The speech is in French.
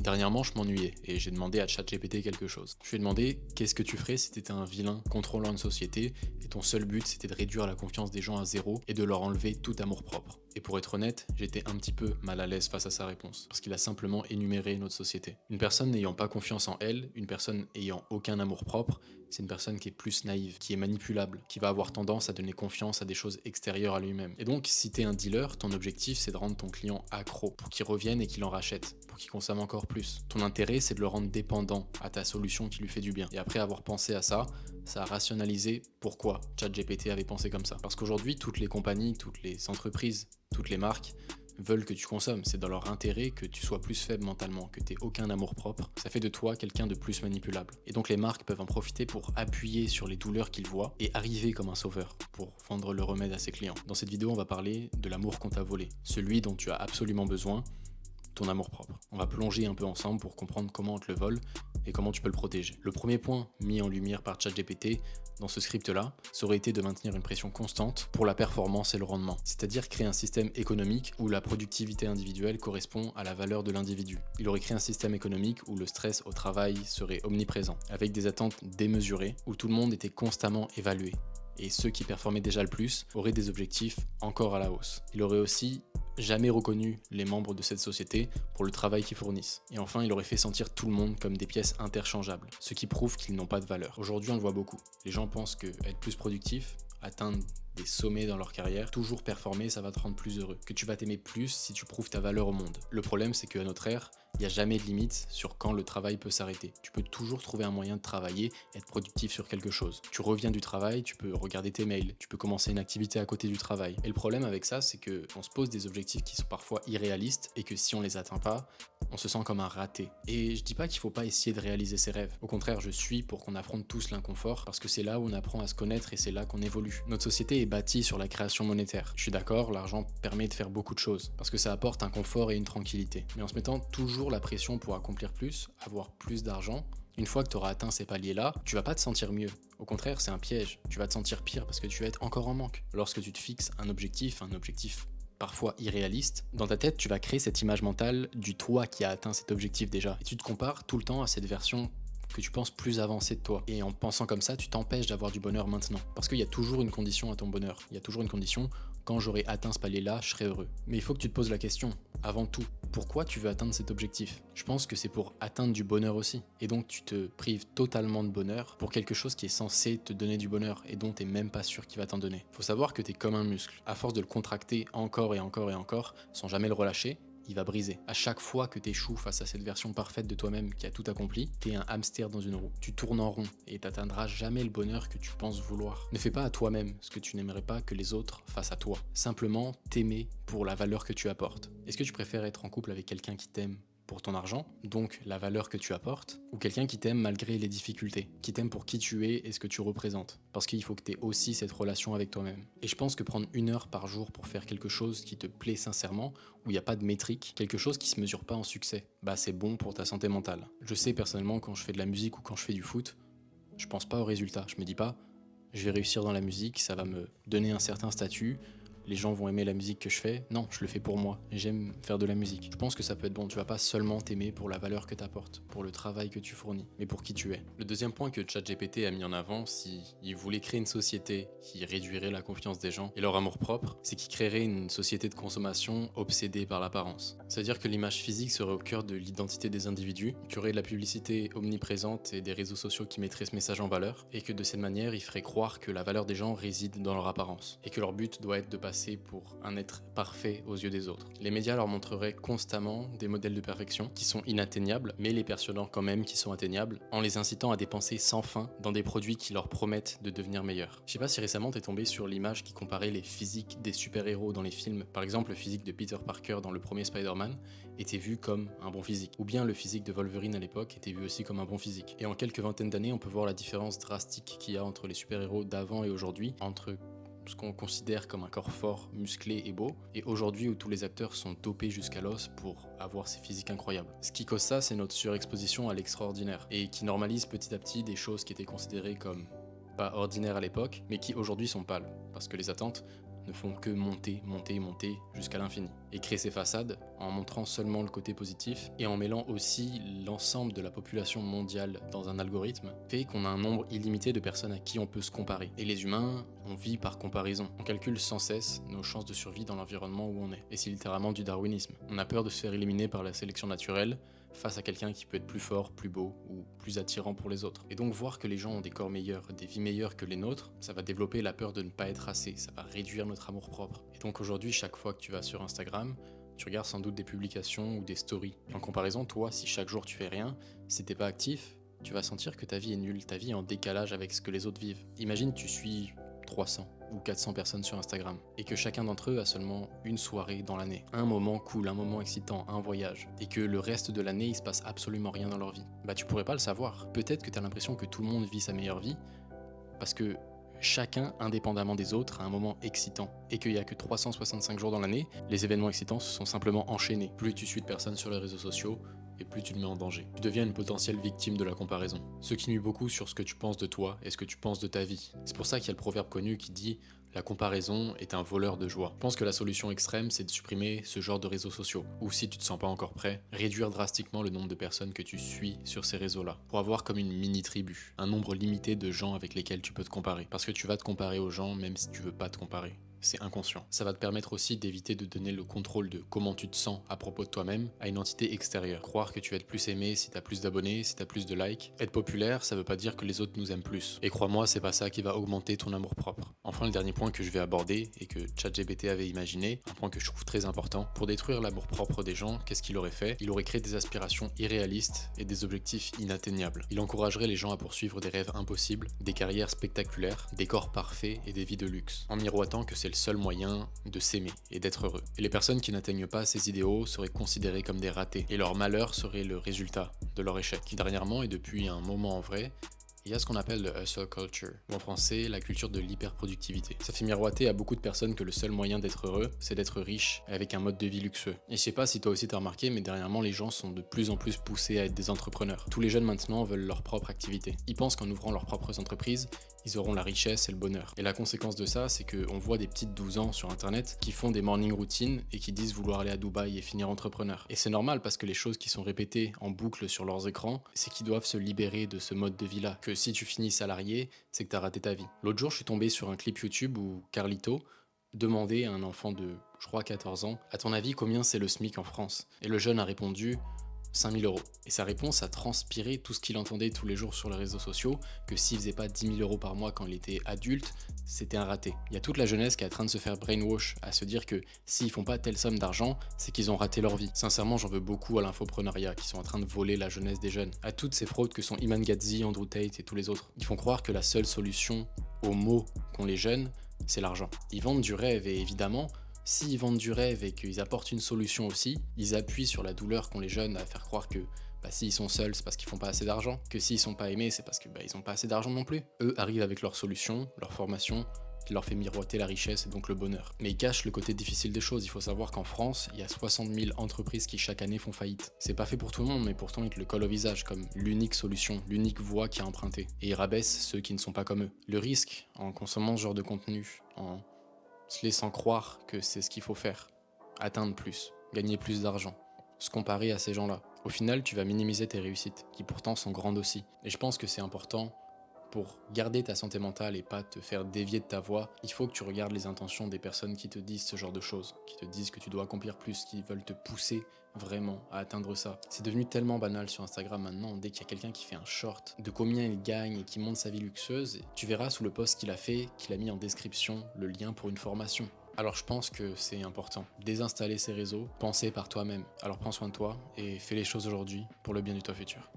Dernièrement, je m'ennuyais et j'ai demandé à ChatGPT quelque chose. Je lui ai demandé qu'est-ce que tu ferais si tu étais un vilain contrôlant une société et ton seul but c'était de réduire la confiance des gens à zéro et de leur enlever tout amour-propre. Et pour être honnête, j'étais un petit peu mal à l'aise face à sa réponse, parce qu'il a simplement énuméré notre société. Une personne n'ayant pas confiance en elle, une personne ayant aucun amour-propre, c'est une personne qui est plus naïve, qui est manipulable, qui va avoir tendance à donner confiance à des choses extérieures à lui-même. Et donc, si t'es un dealer, ton objectif c'est de rendre ton client accro, pour qu'il revienne et qu'il en rachète, pour qu'il consomme encore plus. Ton intérêt c'est de le rendre dépendant à ta solution qui lui fait du bien. Et après avoir pensé à ça, ça a rationalisé pourquoi ChatGPT avait pensé comme ça. Parce qu'aujourd'hui, toutes les compagnies, toutes les entreprises, toutes les marques veulent que tu consommes. C'est dans leur intérêt que tu sois plus faible mentalement, que tu n'aies aucun amour propre. Ça fait de toi quelqu'un de plus manipulable. Et donc les marques peuvent en profiter pour appuyer sur les douleurs qu'ils voient et arriver comme un sauveur pour vendre le remède à ses clients. Dans cette vidéo, on va parler de l'amour qu'on t'a volé, celui dont tu as absolument besoin, ton amour propre. On va plonger un peu ensemble pour comprendre comment on te le vole et comment tu peux le protéger. Le premier point mis en lumière par ChatGPT dans ce script-là, ça aurait été de maintenir une pression constante pour la performance et le rendement. C'est-à-dire créer un système économique où la productivité individuelle correspond à la valeur de l'individu. Il aurait créé un système économique où le stress au travail serait omniprésent, avec des attentes démesurées, où tout le monde était constamment évalué. Et ceux qui performaient déjà le plus auraient des objectifs encore à la hausse. Il aurait aussi jamais reconnu les membres de cette société pour le travail qu'ils fournissent. Et enfin, il aurait fait sentir tout le monde comme des pièces interchangeables, ce qui prouve qu'ils n'ont pas de valeur. Aujourd'hui, on le voit beaucoup. Les gens pensent que être plus productif, atteindre des sommets dans leur carrière, toujours performer, ça va te rendre plus heureux. Que tu vas t'aimer plus si tu prouves ta valeur au monde. Le problème, c'est qu'à notre ère, il n'y a jamais de limite sur quand le travail peut s'arrêter. Tu peux toujours trouver un moyen de travailler, être productif sur quelque chose. Tu reviens du travail, tu peux regarder tes mails, tu peux commencer une activité à côté du travail. Et le problème avec ça, c'est qu'on se pose des objectifs qui sont parfois irréalistes et que si on les atteint pas, on se sent comme un raté. Et je dis pas qu'il faut pas essayer de réaliser ses rêves. Au contraire, je suis pour qu'on affronte tous l'inconfort parce que c'est là où on apprend à se connaître et c'est là qu'on évolue. Notre société est bâtie sur la création monétaire. Je suis d'accord, l'argent permet de faire beaucoup de choses parce que ça apporte un confort et une tranquillité. Mais en se mettant toujours la pression pour accomplir plus, avoir plus d'argent, une fois que tu auras atteint ces paliers-là, tu vas pas te sentir mieux. Au contraire, c'est un piège. Tu vas te sentir pire parce que tu vas être encore en manque. Lorsque tu te fixes un objectif parfois irréaliste, dans ta tête, tu vas créer cette image mentale du toi qui a atteint cet objectif déjà. Et tu te compares tout le temps à cette version que tu penses plus avancée de toi. Et en pensant comme ça, tu t'empêches d'avoir du bonheur maintenant. Parce qu'il y a toujours une condition à ton bonheur. Il y a toujours une condition, quand j'aurai atteint ce palier-là, je serai heureux. Mais il faut que tu te poses la question, avant tout, pourquoi tu veux atteindre cet objectif? Je pense que c'est pour atteindre du bonheur aussi. Et donc tu te prives totalement de bonheur pour quelque chose qui est censé te donner du bonheur et dont t'es même pas sûr qu'il va t'en donner. Faut savoir que t'es comme un muscle. À force de le contracter encore et encore et encore, sans jamais le relâcher, il va briser. À chaque fois que t'échoues face à cette version parfaite de toi-même qui a tout accompli, t'es un hamster dans une roue. Tu tournes en rond et t'atteindras jamais le bonheur que tu penses vouloir. Ne fais pas à toi-même ce que tu n'aimerais pas que les autres fassent à toi. Simplement t'aimer pour la valeur que tu apportes. Est-ce que tu préfères être en couple avec quelqu'un qui t'aime pour ton argent, donc la valeur que tu apportes, ou quelqu'un qui t'aime malgré les difficultés, qui t'aime pour qui tu es et ce que tu représentes, parce qu'il faut que tu aies aussi cette relation avec toi-même. Et je pense que prendre 1 heure par jour pour faire quelque chose qui te plaît sincèrement, où il n'y a pas de métrique, quelque chose qui se mesure pas en succès, bah c'est bon pour ta santé mentale. Je sais personnellement quand je fais de la musique ou quand je fais du foot, je pense pas au résultat, je me dis pas je vais réussir dans la musique, ça va me donner un certain statut, les gens vont aimer la musique que je fais. Non, je le fais pour moi. J'aime faire de la musique. Je pense que ça peut être bon. Tu vas pas seulement t'aimer pour la valeur que t'apportes, pour le travail que tu fournis, mais pour qui tu es. Le deuxième point que ChatGPT a mis en avant, s'il voulait créer une société qui réduirait la confiance des gens et leur amour propre, c'est qu'il créerait une société de consommation obsédée par l'apparence. C'est-à-dire que l'image physique serait au cœur de l'identité des individus, qu'il y aurait de la publicité omniprésente et des réseaux sociaux qui mettraient ce message en valeur, et que de cette manière, il ferait croire que la valeur des gens réside dans leur apparence, et que leur but doit être de passer pour un être parfait aux yeux des autres. Les médias leur montreraient constamment des modèles de perfection qui sont inatteignables, mais les persuadant quand même qu'ils sont atteignables, en les incitant à dépenser sans fin dans des produits qui leur promettent de devenir meilleurs. Je sais pas si récemment t'es tombé sur l'image qui comparait les physiques des super-héros dans les films. Par exemple, le physique de Peter Parker dans le premier Spider-Man était vu comme un bon physique, ou bien le physique de Wolverine à l'époque était vu aussi comme un bon physique. Et en quelques vingtaines d'années, on peut voir la différence drastique qu'il y a entre les super-héros d'avant et aujourd'hui, entre ce qu'on considère comme un corps fort, musclé et beau, et aujourd'hui où tous les acteurs sont dopés jusqu'à l'os pour avoir ces physiques incroyables. Ce qui cause ça, c'est notre surexposition à l'extraordinaire, et qui normalise petit à petit des choses qui étaient considérées comme pas ordinaires à l'époque, mais qui aujourd'hui sont pâles, parce que les attentes ne font que monter, monter, monter jusqu'à l'infini. Et créer ces façades en montrant seulement le côté positif et en mêlant aussi l'ensemble de la population mondiale dans un algorithme fait qu'on a un nombre illimité de personnes à qui on peut se comparer. Et les humains, on vit par comparaison. On calcule sans cesse nos chances de survie dans l'environnement où on est. Et c'est littéralement du darwinisme. On a peur de se faire éliminer par la sélection naturelle face à quelqu'un qui peut être plus fort, plus beau ou plus attirant pour les autres. Et donc voir que les gens ont des corps meilleurs, des vies meilleures que les nôtres, ça va développer la peur de ne pas être assez, ça va réduire notre amour-propre. Et donc aujourd'hui, chaque fois que tu vas sur Instagram, tu regardes sans doute des publications ou des stories. En comparaison, toi, si chaque jour tu fais rien, si t'es pas actif, tu vas sentir que ta vie est nulle, ta vie est en décalage avec ce que les autres vivent. Imagine tu suis 300 ou 400 personnes sur Instagram et que chacun d'entre eux a seulement une soirée dans l'année, un moment cool, un moment excitant, un voyage, et que le reste de l'année il se passe absolument rien dans leur vie. Bah tu pourrais pas le savoir. Peut-être que t'as l'impression que tout le monde vit sa meilleure vie parce que chacun, indépendamment des autres, a un moment excitant et qu'il n'y a que 365 jours dans l'année, les événements excitants se sont simplement enchaînés. Plus tu suis de personnes sur les réseaux sociaux, et plus tu te mets en danger. Tu deviens une potentielle victime de la comparaison. Ce qui nuit beaucoup sur ce que tu penses de toi et ce que tu penses de ta vie. C'est pour ça qu'il y a le proverbe connu qui dit « La comparaison est un voleur de joie ». Je pense que la solution extrême, c'est de supprimer ce genre de réseaux sociaux. Ou si tu te sens pas encore prêt, réduire drastiquement le nombre de personnes que tu suis sur ces réseaux-là. Pour avoir comme une mini-tribu, un nombre limité de gens avec lesquels tu peux te comparer. Parce que tu vas te comparer aux gens même si tu veux pas te comparer. C'est inconscient. Ça va te permettre aussi d'éviter de donner le contrôle de comment tu te sens à propos de toi-même à une entité extérieure. Croire que tu vas être plus aimé si t'as plus d'abonnés, si t'as plus de likes. Être populaire, ça veut pas dire que les autres nous aiment plus. Et crois-moi, c'est pas ça qui va augmenter ton amour-propre. Enfin, le dernier point que je vais aborder et que ChatGPT avait imaginé, un point que je trouve très important, pour détruire l'amour-propre des gens, qu'est-ce qu'il aurait fait? Il aurait créé des aspirations irréalistes et des objectifs inatteignables. Il encouragerait les gens à poursuivre des rêves impossibles, des carrières spectaculaires, des corps parfaits et des vies de luxe, en miroitant que c'est le seul moyen de s'aimer et d'être heureux. Et les personnes qui n'atteignent pas ces idéaux seraient considérées comme des ratés, et leur malheur serait le résultat de leur échec. Qui dernièrement et depuis un moment en vrai, il y a ce qu'on appelle le hustle culture, ou en français, la culture de l'hyperproductivité. Ça fait miroiter à beaucoup de personnes que le seul moyen d'être heureux, c'est d'être riche avec un mode de vie luxueux. Et je sais pas si toi aussi t'as remarqué, mais dernièrement, les gens sont de plus en plus poussés à être des entrepreneurs. Tous les jeunes maintenant veulent leur propre activité. Ils pensent qu'en ouvrant leurs propres entreprises, ils auront la richesse et le bonheur. Et la conséquence de ça, c'est qu'on voit des petites 12 ans sur internet qui font des morning routines et qui disent vouloir aller à Dubaï et finir entrepreneur. Et c'est normal parce que les choses qui sont répétées en boucle sur leurs écrans, c'est qu'ils doivent se libérer de ce mode de vie-là. Que si tu finis salarié, c'est que t'as raté ta vie. L'autre jour, je suis tombé sur un clip YouTube où Carlito demandait à un enfant de, je crois, 14 ans, à ton avis, combien c'est le SMIC en France? Et le jeune a répondu 5000 euros. Et sa réponse a transpiré tout ce qu'il entendait tous les jours sur les réseaux sociaux, que s'il faisait pas 10 000 euros par mois quand il était adulte, c'était un raté. Il y a toute la jeunesse qui est en train de se faire brainwash, à se dire que s'ils font pas telle somme d'argent, c'est qu'ils ont raté leur vie. Sincèrement, j'en veux beaucoup à l'infoprenariat, qui sont en train de voler la jeunesse des jeunes. À toutes ces fraudes que sont Iman Gadzhi, Andrew Tate et tous les autres. Ils font croire que la seule solution aux maux qu'ont les jeunes, c'est l'argent. Ils vendent du rêve et évidemment, s'ils vendent du rêve et qu'ils apportent une solution aussi, ils appuient sur la douleur qu'ont les jeunes à faire croire que s'ils sont seuls, c'est parce qu'ils font pas assez d'argent, que s'ils sont pas aimés, c'est parce que ils ont pas assez d'argent non plus. Eux arrivent avec leur solution, leur formation, qui leur fait miroiter la richesse et donc le bonheur. Mais ils cachent le côté difficile des choses. Il faut savoir qu'en France, il y a 60 000 entreprises qui chaque année font faillite. C'est pas fait pour tout le monde, mais pourtant ils te le collent au visage comme l'unique solution, l'unique voie qui est empruntée. Et ils rabaissent ceux qui ne sont pas comme eux. Le risque en consommant ce genre de contenu, en se laissant croire que c'est ce qu'il faut faire, atteindre plus, gagner plus d'argent, se comparer à ces gens-là. Au final, tu vas minimiser tes réussites, qui pourtant sont grandes aussi. Et je pense que c'est important, pour garder ta santé mentale et pas te faire dévier de ta voie, il faut que tu regardes les intentions des personnes qui te disent ce genre de choses, qui te disent que tu dois accomplir plus, qui veulent te pousser vraiment à atteindre ça. C'est devenu tellement banal sur Instagram maintenant, dès qu'il y a quelqu'un qui fait un short de combien il gagne et qui montre sa vie luxueuse, tu verras sous le post qu'il a fait, qu'il a mis en description le lien pour une formation. Alors je pense que c'est important. Désinstaller ces réseaux, penser par toi-même. Alors prends soin de toi et fais les choses aujourd'hui pour le bien de toi futur.